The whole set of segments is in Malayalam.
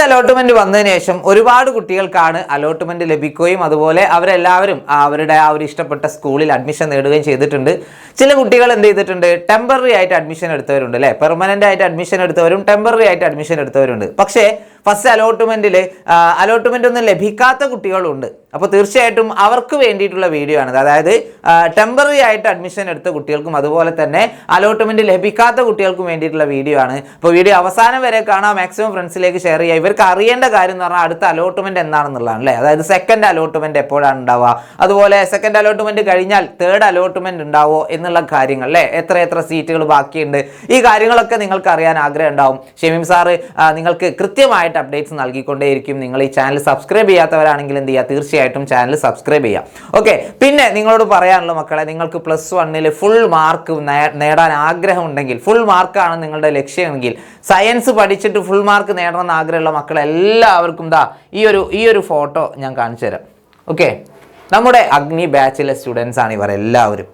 അലോട്ട്മെന്റ് വന്നതിന് ശേഷം ഒരുപാട് കുട്ടികൾക്കാണ് അലോട്ട്മെന്റ് ലഭിക്കുകയും അതുപോലെ അവരെല്ലാവരും അവരുടെ ആ ഒരു ഇഷ്ടപ്പെട്ട സ്കൂളിൽ അഡ്മിഷൻ നേടുകയും ചെയ്തിട്ടുണ്ട്. ചില കുട്ടികൾ എന്ത് ചെയ്തിട്ടുണ്ട്, ടെമ്പററി ആയിട്ട് അഡ്മിഷൻ എടുത്തവരുണ്ട് അല്ലേ, പെർമനന്റ് ആയിട്ട് അഡ്മിഷൻ എടുത്തവരും ടെമ്പററി ആയിട്ട് അഡ്മിഷൻ എടുത്തവരുണ്ട്. പക്ഷേ ഫസ്റ്റ് അലോട്ട്മെന്റ് ഒന്നും ലഭിക്കാത്ത കുട്ടികളുണ്ട്. അപ്പോൾ തീർച്ചയായിട്ടും അവർക്ക് വേണ്ടിയിട്ടുള്ള വീഡിയോ ആണ്. അതായത് ടെമ്പററി ആയിട്ട് അഡ്മിഷൻ എടുത്ത കുട്ടികൾക്കും അതുപോലെ തന്നെ അലോട്ട്മെന്റ് ലഭിക്കാത്ത കുട്ടികൾക്കും വേണ്ടിയിട്ടുള്ള വീഡിയോ ആണ്. അപ്പോൾ വീഡിയോ അവസാനം വരെ കാണാം, മാക്സിമം ഫ്രണ്ട്സിലേക്ക് ഷെയർ ചെയ്യുക. ഇവർക്ക് അറിയേണ്ട കാര്യം എന്ന് പറഞ്ഞാൽ അടുത്ത അലോട്ട്മെന്റ് എന്താണെന്നുള്ളതാണ് അല്ലേ. അതായത് സെക്കൻഡ് അലോട്ട്മെന്റ് എപ്പോഴാണ് ഉണ്ടാവുക, അതുപോലെ സെക്കൻഡ് അലോട്ട്മെന്റ് കഴിഞ്ഞാൽ തേർഡ് അലോട്ട്മെന്റ് ഉണ്ടാവുമോ എന്നുള്ള കാര്യങ്ങൾ അല്ലേ, എത്ര സീറ്റുകൾ ബാക്കിയുണ്ട്, ഈ കാര്യങ്ങളൊക്കെ നിങ്ങൾക്ക് അറിയാൻ ആഗ്രഹം ഉണ്ടാവും. ഷമീം സാറ് നിങ്ങൾക്ക് കൃത്യമായിട്ട് അപ്ഡേറ്റ്സ് നൽകിക്കൊണ്ടേയിരിക്കും. നിങ്ങൾ ഈ ചാനൽ സബ്സ്ക്രൈബ് ചെയ്യാത്തവരാണെങ്കിൽ എന്ത് ചെയ്യുക, തീർച്ചയായിട്ടും ചാനൽ സബ്സ്ക്രൈബ് ചെയ്യാം. ഓക്കെ, പിന്നെ നിങ്ങളോട് പറയാനുള്ള മക്കളെ, നിങ്ങൾക്ക് +1 ഫുൾ മാർക്ക് നേടാൻ ആഗ്രഹമുണ്ടെങ്കിൽ, ഫുൾ മാർക്കാണ് നിങ്ങളുടെ ലക്ഷ്യമെങ്കിൽ, സയൻസ് പഠിച്ചിട്ട് ഫുൾ മാർക്ക് നേടണമെന്ന് ആഗ്രഹമുള്ള മക്കളെല്ലാവർക്കും ഈ ഒരു ഫോട്ടോ ഞാൻ കാണിച്ചു തരാം. ഓക്കെ, നമ്മുടെ അഗ്നി ബാച്ചിലെ സ്റ്റുഡൻസ് ആണ് ഇവർ എല്ലാവരും.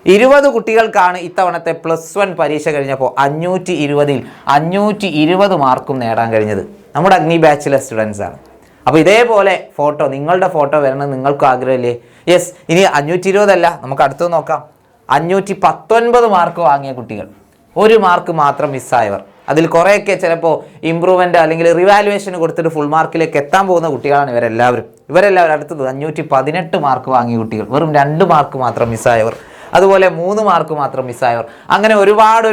20 കുട്ടികൾക്കാണ് ഇത്തവണത്തെ +1 പരീക്ഷ കഴിഞ്ഞപ്പോൾ 520 മാർക്കും നേടാൻ കഴിഞ്ഞത്. നമ്മുടെ അഗ്നി ബാച്ചിലെ സ്റ്റുഡൻസ് ആണ്. അപ്പോൾ ഇതേപോലെ ഫോട്ടോ, നിങ്ങളുടെ ഫോട്ടോ വരണം നിങ്ങൾക്ക് ആഗ്രഹമില്ലേ? യെസ്, ഇനി 520 അല്ല, നമുക്ക് അടുത്ത് നോക്കാം. 519 മാർക്ക് വാങ്ങിയ കുട്ടികൾ, 1 മാർക്ക് മാത്രം മിസ്സായവർ. അതിൽ കുറേയൊക്കെ ചിലപ്പോൾ ഇമ്പ്രൂവ്മെൻ്റ് അല്ലെങ്കിൽ റിവാലുവേഷൻ കൊടുത്തിട്ട് ഫുൾ മാർക്കിലേക്ക് എത്താൻ പോകുന്ന കുട്ടികളാണ് ഇവരെല്ലാവരും. അടുത്തത് 518 മാർക്ക് വാങ്ങിയ കുട്ടികൾ, വെറും 2 മാർക്ക് മാത്രം മിസ്സായവർ. അതുപോലെ 3 മാർക്ക് മാത്രം മിസ്സായവർ. അങ്ങനെ ഒരുപാട്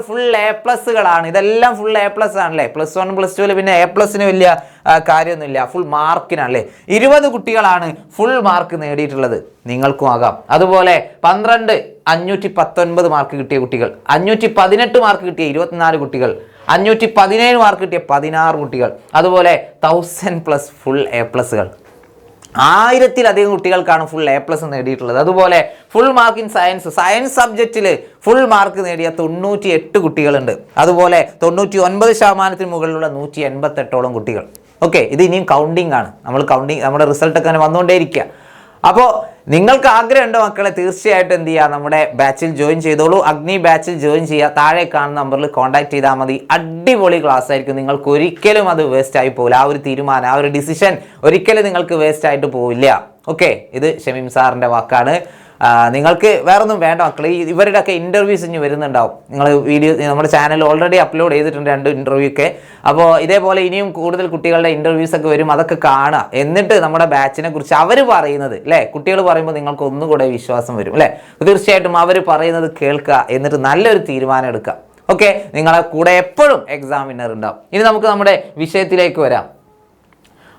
ഫുൾ A+കളാണ്. ഇതെല്ലാം ഫുൾ A+ ആണല്ലേ. +1 +2 പിന്നെ A+ന് വലിയ കാര്യമൊന്നുമില്ല, ഫുൾ മാർക്കിനല്ലേ. 20 കുട്ടികളാണ് ഫുൾ മാർക്ക് നേടിയിട്ടുള്ളത്. നിങ്ങൾക്കും ആകാം. അതുപോലെ 519 മാർക്ക് കിട്ടിയ കുട്ടികൾ, 518 മാർക്ക് കിട്ടിയ 24 കുട്ടികൾ, 517 മാർക്ക് കിട്ടിയ 16 കുട്ടികൾ, അതുപോലെ 1000+ ഫുൾ A+കൾ. 1000-ലധികം കുട്ടികൾക്കാണ് ഫുൾ A+ നേടിയിട്ടുള്ളത്. അതുപോലെ ഫുൾ മാർക്ക് ഇൻ സയൻസ് സബ്ജക്റ്റിൽ ഫുൾ മാർക്ക് നേടിയ 98 കുട്ടികളുണ്ട്. അതുപോലെ 99% മുകളിലുള്ള 188ഓളം കുട്ടികൾ. ഓക്കെ, ഇത് ഇനിയും കൗണ്ടിങ് ആണ്. നമ്മുടെ റിസൾട്ടൊക്കെ അങ്ങനെ വന്നുകൊണ്ടേയിരിക്കുക. അപ്പോൾ നിങ്ങൾക്ക് ആഗ്രഹമുണ്ടോ മക്കളെ, തീർച്ചയായിട്ടും എന്ത് ചെയ്യുക, നമ്മുടെ ബാച്ചിൽ ജോയിൻ ചെയ്തോളൂ. അഗ്നി ബാച്ചിൽ ജോയിൻ ചെയ്യുക. താഴെ കാണുന്ന നമ്പറിൽ കോൺടാക്ട് ചെയ്താൽ മതി. അടിപൊളി ക്ലാസ് ആയിരിക്കും. നിങ്ങൾക്ക് ഒരിക്കലും അത് വേസ്റ്റ് ആയി പോകില്ല. ആ ഒരു തീരുമാനം, ആ ഒരു ഡിസിഷൻ ഒരിക്കലും നിങ്ങൾക്ക് വേസ്റ്റ് ആയിട്ട് പോവില്ല. ഓക്കെ, ഇത് ഷമീം സാറിൻ്റെ വാക്കാണ്. നിങ്ങൾക്ക് വേറൊന്നും വേണ്ട മക്കളെ. ഇവരുടെയൊക്കെ ഇൻ്റർവ്യൂസ് ഇനി വരുന്നുണ്ടാവും. നിങ്ങൾ വീഡിയോ നമ്മുടെ ചാനൽ ഓൾറെഡി അപ്ലോഡ് ചെയ്തിട്ടുണ്ട് 2 ഇൻ്റർവ്യൂ ഒക്കെ. അപ്പോൾ ഇതേപോലെ ഇനിയും കൂടുതൽ കുട്ടികളുടെ ഇൻ്റർവ്യൂസ് ഒക്കെ വരും. അതൊക്കെ കാണുക. എന്നിട്ട് നമ്മുടെ ബാച്ചിനെ കുറിച്ച് അവർ പറയുന്നത് അല്ലേ, കുട്ടികൾ പറയുമ്പോൾ നിങ്ങൾക്ക് ഒന്നുകൂടെ വിശ്വാസം വരും അല്ലേ. തീർച്ചയായിട്ടും അവർ പറയുന്നത് കേൾക്കുക, എന്നിട്ട് നല്ലൊരു തീരുമാനം എടുക്കുക. ഓക്കെ, നിങ്ങളെ കൂടെ എപ്പോഴും എക്സാം വിന്നർ ഉണ്ടാവും. ഇനി നമുക്ക് നമ്മുടെ വിഷയത്തിലേക്ക് വരാം.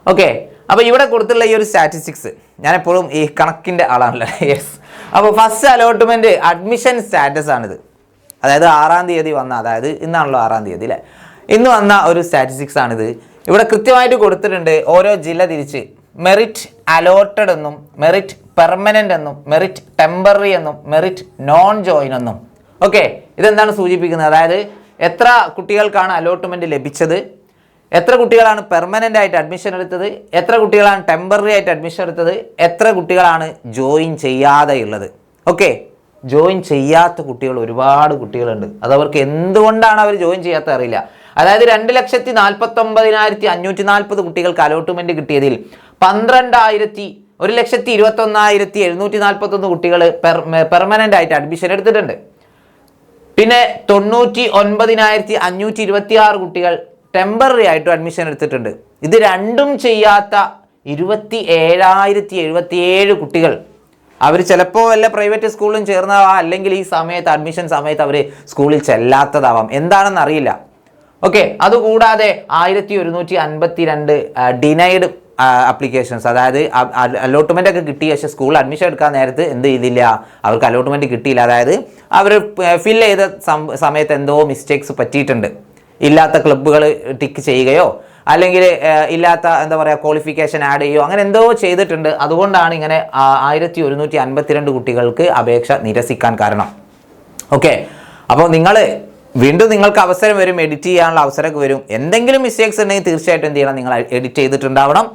ഓക്കെ, അപ്പോൾ ഇവിടെ കൊടുത്തുള്ള ഈ ഒരു സ്റ്റാറ്റിസ്റ്റിക്സ്, ഞാനെപ്പോഴും ഈ കണക്കിൻ്റെ ആളാണല്ലോ. യെസ്, അപ്പോൾ ഫസ്റ്റ് അലോട്ട്മെൻറ്റ് അഡ്മിഷൻ സ്റ്റാറ്റസ് ആണിത്. അതായത് 6-ാം തീയതി വന്ന, അതായത് ഇന്നാണല്ലോ 6-ാം തീയതി അല്ലേ, ഇന്ന് വന്ന ഒരു സ്റ്റാറ്റിസ്റ്റിക്സ് ആണിത്. ഇവിടെ കൃത്യമായിട്ട് കൊടുത്തിട്ടുണ്ട് ഓരോ ജില്ല തിരിച്ച് മെറിറ്റ് അലോട്ടഡ് എന്നും, മെറിറ്റ് പെർമനൻ്റ് എന്നും, മെറിറ്റ് ടെമ്പററി എന്നും, മെറിറ്റ് നോൺ ജോയിൻ എന്നും. ഓക്കെ, ഇതെന്താണ് സൂചിപ്പിക്കുന്നത്? അതായത് എത്ര കുട്ടികൾക്കാണ് അലോട്ട്മെൻറ്റ് ലഭിച്ചത്, എത്ര കുട്ടികളാണ് പെർമനൻ്റ് ആയിട്ട് അഡ്മിഷൻ എടുത്തത്, എത്ര കുട്ടികളാണ് ടെമ്പററി ആയിട്ട് അഡ്മിഷൻ എടുത്തത്, എത്ര കുട്ടികളാണ് ജോയിൻ ചെയ്യാതെയുള്ളത്. ഓക്കെ, ജോയിൻ ചെയ്യാത്ത കുട്ടികൾ ഒരുപാട് കുട്ടികളുണ്ട്. അതവർക്ക് എന്തുകൊണ്ടാണ് അവർ ജോയിൻ ചെയ്യാത്ത അറിയില്ല. അതായത് 2,49,540 കുട്ടികൾക്ക് അലോട്ട്മെൻറ്റ് കിട്ടിയതിൽ 1,21,741 കുട്ടികൾ പെർമനൻ്റ് ആയിട്ട് അഡ്മിഷൻ എടുത്തിട്ടുണ്ട്. പിന്നെ 99,526 കുട്ടികൾ ടെമ്പററി ആയിട്ട് അഡ്മിഷൻ എടുത്തിട്ടുണ്ട്. ഇത് രണ്ടും ചെയ്യാത്ത 27,077 കുട്ടികൾ, അവർ ചിലപ്പോൾ വല്ല പ്രൈവറ്റ് സ്കൂളിലും ചേർന്നതാവാം, അല്ലെങ്കിൽ ഈ സമയത്ത് അഡ്മിഷൻ സമയത്ത് അവർ സ്കൂളിൽ ചെല്ലാത്തതാവാം, എന്താണെന്ന് അറിയില്ല. ഓക്കെ, അതുകൂടാതെ 1,152 ഡിനൈഡ് ആപ്ലിക്കേഷൻസ്, അതായത് അലോട്ട്മെൻ്റ് ഒക്കെ കിട്ടിയ പക്ഷേ സ്കൂൾ അഡ്മിഷൻ എടുക്കാൻ നേരത്ത് എന്ത് ചെയ്തില്ല, അവർക്ക് അലോട്ട്മെൻറ്റ് കിട്ടിയില്ല. അതായത് അവർ ഫിൽ ചെയ്ത സമയത്ത് എന്തോ മിസ്റ്റേക്സ് പറ്റിയിട്ടുണ്ട്. ഇല്ലാത്ത ക്ലബ്ബുകൾ ടിക്ക് ചെയ്യുകയോ അല്ലെങ്കിൽ ഇല്ലാത്ത എന്താ പറയുക ക്വാളിഫിക്കേഷൻ ആഡ് ചെയ്യുകയോ അങ്ങനെ എന്തോ ചെയ്തിട്ടുണ്ട്. അതുകൊണ്ടാണ് ഇങ്ങനെ 1,152 കുട്ടികൾക്ക് അപേക്ഷ നിരസിക്കാൻ കാരണം. ഓക്കെ, അപ്പോൾ നിങ്ങൾക്ക് അവസരം വരും, എഡിറ്റ് ചെയ്യാനുള്ള അവസരമൊക്കെ വരും. എന്തെങ്കിലും മിസ്റ്റേക്സ് ഉണ്ടെങ്കിൽ തീർച്ചയായിട്ടും എന്ത് ചെയ്യണം, നിങ്ങൾ എഡിറ്റ് ചെയ്തിട്ടുണ്ടാവണം.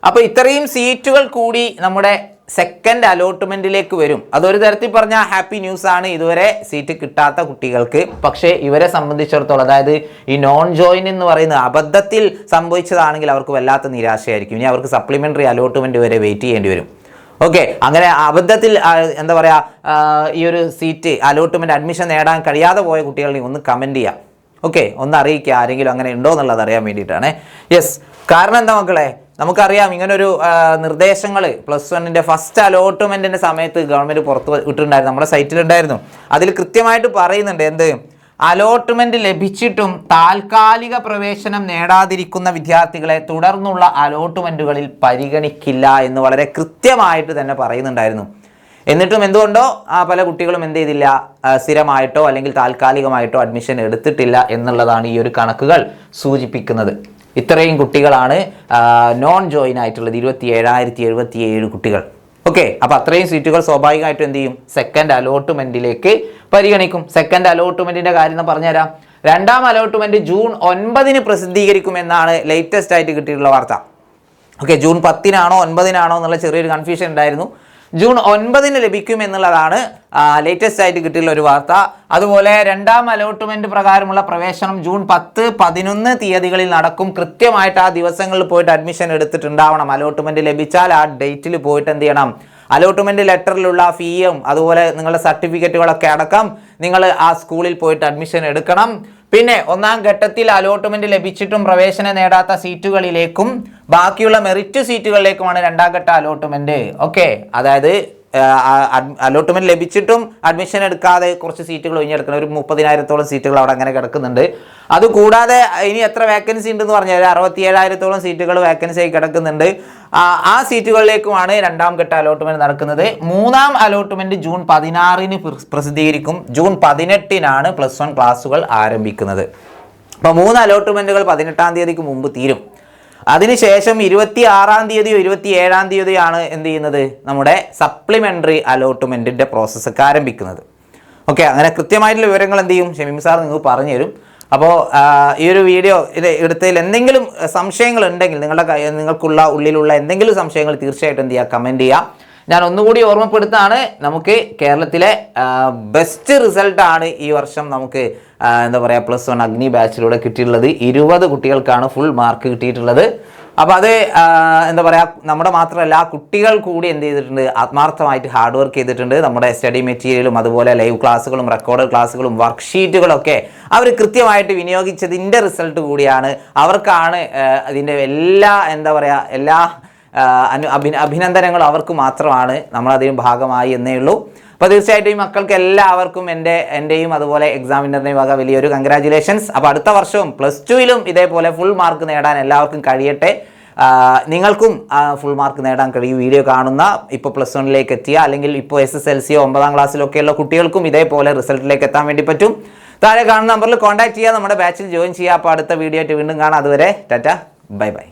അപ്പോൾ ഇത്രയും സീറ്റുകൾ കൂടി നമ്മുടെ സെക്കൻഡ് അലോട്ട്മെന്റിലേക്ക് വരും. അതൊരു തരത്തിൽ പറഞ്ഞാൽ ഹാപ്പി ന്യൂസ് ആണ് ഇതുവരെ സീറ്റ് കിട്ടാത്ത കുട്ടികൾക്ക്. പക്ഷേ ഇവരെ സംബന്ധിച്ചിടത്തോളം, അതായത് ഈ നോൺ ജോയിൻ എന്ന് പറയുന്നത് അബദ്ധത്തിൽ സംഭവിച്ചതാണെങ്കിൽ അവർക്ക് വല്ലാത്ത നിരാശയായിരിക്കും. ഇനി അവർക്ക് സപ്ലിമെന്ററി അലോട്ട്മെന്റ് വരെ വെയിറ്റ് ചെയ്യേണ്ടി വരും. ഓക്കെ, അങ്ങനെ അബദ്ധത്തിൽ എന്താ പറയുക, ഈ ഒരു സീറ്റ് അലോട്ട്മെന്റ് അഡ്മിഷൻ നേടാൻ കഴിയാതെ പോയ കുട്ടികളെ ഒന്ന് കമൻറ്റ് ചെയ്യാം. ഓക്കെ, ഒന്ന് അറിയിക്കുക ആരെങ്കിലും അങ്ങനെ ഉണ്ടോ എന്നുള്ളത് അറിയാൻ വേണ്ടിയിട്ടാണ്. യെസ്, കാരണം എന്താ മക്കളെ, നമുക്കറിയാം ഇങ്ങനൊരു നിർദ്ദേശങ്ങൾ +1 ഫസ്റ്റ് അലോട്ട്മെന്റിന്റെ സമയത്ത് ഗവൺമെന്റ് പുറത്ത് വിട്ടിട്ടുണ്ടായിരുന്നു, നമ്മുടെ സൈറ്റിലുണ്ടായിരുന്നു. അതിൽ കൃത്യമായിട്ട് പറയുന്നുണ്ട് എന്ത്, അലോട്ട്മെന്റ് ലഭിച്ചിട്ടും താൽക്കാലിക പ്രവേശനം നേടാതിരിക്കുന്ന വിദ്യാർത്ഥികളെ തുടർന്നുള്ള അലോട്ട്മെന്റുകളിൽ പരിഗണിക്കില്ല എന്ന് വളരെ കൃത്യമായിട്ട് തന്നെ പറയുന്നുണ്ടായിരുന്നു. എന്നിട്ടും എന്തുകൊണ്ടോ പല കുട്ടികളും എന്ത് ചെയ്തില്ല, സ്ഥിരമായിട്ടോ അല്ലെങ്കിൽ താൽക്കാലികമായിട്ടോ അഡ്മിഷൻ എടുത്തിട്ടില്ല എന്നുള്ളതാണ് ഈ ഒരു കണക്കുകൾ സൂചിപ്പിക്കുന്നത്. ഇത്രയും കുട്ടികളാണ് നോൺ ജോയിൻ ആയിട്ടുള്ളത്, 27,077 കുട്ടികൾ. ഓക്കെ, അപ്പോൾ അത്രയും സീറ്റുകൾ സ്വാഭാവികമായിട്ടും എന്ത് ചെയ്യും, സെക്കൻഡ് അലോട്ട്മെന്റിലേക്ക് പരിഗണിക്കും. സെക്കൻഡ് അലോട്ട്മെന്റിന്റെ കാര്യം പറഞ്ഞുതരാം. രണ്ടാം അലോട്ട്മെന്റ് ജൂൺ 9 പ്രസിദ്ധീകരിക്കുമെന്നാണ് ലേറ്റസ്റ്റ് ആയിട്ട് കിട്ടിയിട്ടുള്ള വാർത്ത. ഓക്കെ, ജൂൺ 10 9 എന്നുള്ള ചെറിയൊരു കൺഫ്യൂഷൻ ഉണ്ടായിരുന്നു. ജൂൺ 9 ലഭിക്കും എന്നുള്ളതാണ് ലേറ്റസ്റ്റ് ആയിട്ട് കിട്ടിയുള്ള ഒരു വാർത്ത. അതുപോലെ രണ്ടാം അലോട്ട്മെന്റ് പ്രകാരമുള്ള പ്രവേശനം ജൂൺ 10, 11 തീയതികളിൽ നടക്കും. കൃത്യമായിട്ട് ആ ദിവസങ്ങളിൽ പോയിട്ട് അഡ്മിഷൻ എടുത്തിട്ടുണ്ടാവണം. അലോട്ട്മെന്റ് ലഭിച്ചാൽ ആ ഡേറ്റിൽ പോയിട്ട് എന്ത് ചെയ്യണം, അലോട്ട്മെന്റ് ലെറ്ററിലുള്ള ഫീയും അതുപോലെ നിങ്ങളുടെ സർട്ടിഫിക്കറ്റുകളൊക്കെ അടക്കം നിങ്ങൾ ആ സ്കൂളിൽ പോയിട്ട് അഡ്മിഷൻ എടുക്കണം. പിന്നെ ഒന്നാം ഘട്ടത്തിൽ അലോട്ട്മെന്റ് ലഭിച്ചിട്ടും പ്രവേശനം നേടാത്ത സീറ്റുകളിലേക്കും ബാക്കിയുള്ള മെറിറ്റ് സീറ്റുകളിലേക്കുമാണ് രണ്ടാം ഘട്ട അലോട്ട്മെന്റ്. ഓക്കെ, അതായത് അലോട്ട്മെന്റ് ലഭിച്ചിട്ടും അഡ്മിഷൻ എടുക്കാതെ കുറച്ച് സീറ്റുകൾ ഒഴിഞ്ഞെടുക്കണം. ഒരു 30,000-ഓളം സീറ്റുകൾ അവിടെ അങ്ങനെ കിടക്കുന്നുണ്ട്. അതുകൂടാതെ ഇനി എത്ര വേക്കൻസി ഉണ്ടെന്ന് പറഞ്ഞാൽ 67,000-ഓളം സീറ്റുകൾ വേക്കൻസി ആയി കിടക്കുന്നുണ്ട്. ആ സീറ്റുകളിലേക്കുമാണ് രണ്ടാം ഘട്ട അലോട്ട്മെന്റ് നടക്കുന്നത്. മൂന്നാം അലോട്ട്മെന്റ് ജൂൺ 16 പ്രസിദ്ധീകരിക്കും. ജൂൺ 18 +1 ക്ലാസ്സുകൾ ആരംഭിക്കുന്നത്. അപ്പോൾ 3 അലോട്ട്മെന്റുകൾ 18-ാം തീയതിക്ക് മുമ്പ് തീരും. അതിനുശേഷം 26-ാം തീയതിയോ 27-ാം തീയതിയോ ആണ് എന്ത് ചെയ്യുന്നത്, നമ്മുടെ സപ്ലിമെന്ററി അലോട്ട്മെന്റിന്റെ പ്രോസസ്സൊക്കെ ആരംഭിക്കുന്നത്. ഓക്കെ, അങ്ങനെ കൃത്യമായിട്ടുള്ള വിവരങ്ങൾ എന്ത് ചെയ്യും, ഷമീം സാർ നിങ്ങൾക്ക് പറഞ്ഞു തരും. അപ്പോൾ ഈ ഒരു വീഡിയോ എടുത്തതിൽ എന്തെങ്കിലും സംശയങ്ങൾ ഉണ്ടെങ്കിൽ നിങ്ങൾക്കുള്ള ഉള്ളിലുള്ള എന്തെങ്കിലും സംശയങ്ങൾ തീർച്ചയായിട്ടും എന്ത് ചെയ്യുക, കമൻറ്റ് ചെയ്യുക. ഞാൻ ഒന്നുകൂടി ഓർമ്മപ്പെടുത്താണ്, നമുക്ക് കേരളത്തിലെ ബെസ്റ്റ് റിസൾട്ടാണ് ഈ വർഷം നമുക്ക് എന്താ പറയുക +1 അഗ്നി ബാച്ചിലൂടെ കിട്ടിയിട്ടുള്ളത്. 20 കുട്ടികൾക്കാണ് ഫുൾ മാർക്ക് കിട്ടിയിട്ടുള്ളത്. അപ്പോൾ അത് എന്താ പറയുക, നമ്മുടെ മാത്രമല്ല കുട്ടികൾ കൂടി എന്ത് ചെയ്തിട്ടുണ്ട്, ആത്മാർത്ഥമായിട്ട് ഹാർഡ് വർക്ക് ചെയ്തിട്ടുണ്ട്. നമ്മുടെ സ്റ്റഡി മെറ്റീരിയലും അതുപോലെ ലൈവ് ക്ലാസ്സുകളും റെക്കോർഡ് ക്ലാസ്സുകളും വർക്ക്ഷീറ്റുകളൊക്കെ അവർ കൃത്യമായിട്ട് വിനിയോഗിച്ചതിൻ്റെ റിസൾട്ട് കൂടിയാണ്. അവർക്കാണ് അതിൻ്റെ എല്ലാ എന്താ പറയുക എല്ലാ അഭിനന്ദനങ്ങളും അവർക്ക് മാത്രമാണ്. നമ്മളതിന് ഭാഗമായി എന്നേ ഉള്ളൂ. അപ്പോൾ തീർച്ചയായിട്ടും ഈ മക്കൾക്ക് എല്ലാവർക്കും എൻ്റെയും അതുപോലെ എക്സാമിനറിൻ്റെയും വക വലിയൊരു കൺഗ്രാജുലേഷൻസ്. അപ്പോൾ അടുത്ത വർഷവും +2-ലും ഇതേപോലെ ഫുൾ മാർക്ക് നേടാൻ എല്ലാവർക്കും കഴിയട്ടെ. നിങ്ങൾക്കും ഫുൾ മാർക്ക് നേടാൻ കഴിയും. വീഡിയോ കാണുന്ന ഇപ്പോൾ +1-ലേക്ക് എത്തിയ അല്ലെങ്കിൽ ഇപ്പോൾ SSLCയോ 9-ാം ക്ലാസ്സിലൊക്കെയുള്ള കുട്ടികൾക്കും ഇതേപോലെ റിസൾട്ടിലേക്ക് എത്താൻ വേണ്ടി പറ്റും. താഴെ കാണുന്ന നമ്പറിൽ കോൺടാക്ട് ചെയ്യുക, നമ്മുടെ ബാച്ചിൽ ജോയിൻ ചെയ്യുക. അപ്പോൾ അടുത്ത വീഡിയോ ആയിട്ട് വീണ്ടും കാണാം. അതുവരെ ടാറ്റ, ബൈ ബൈ.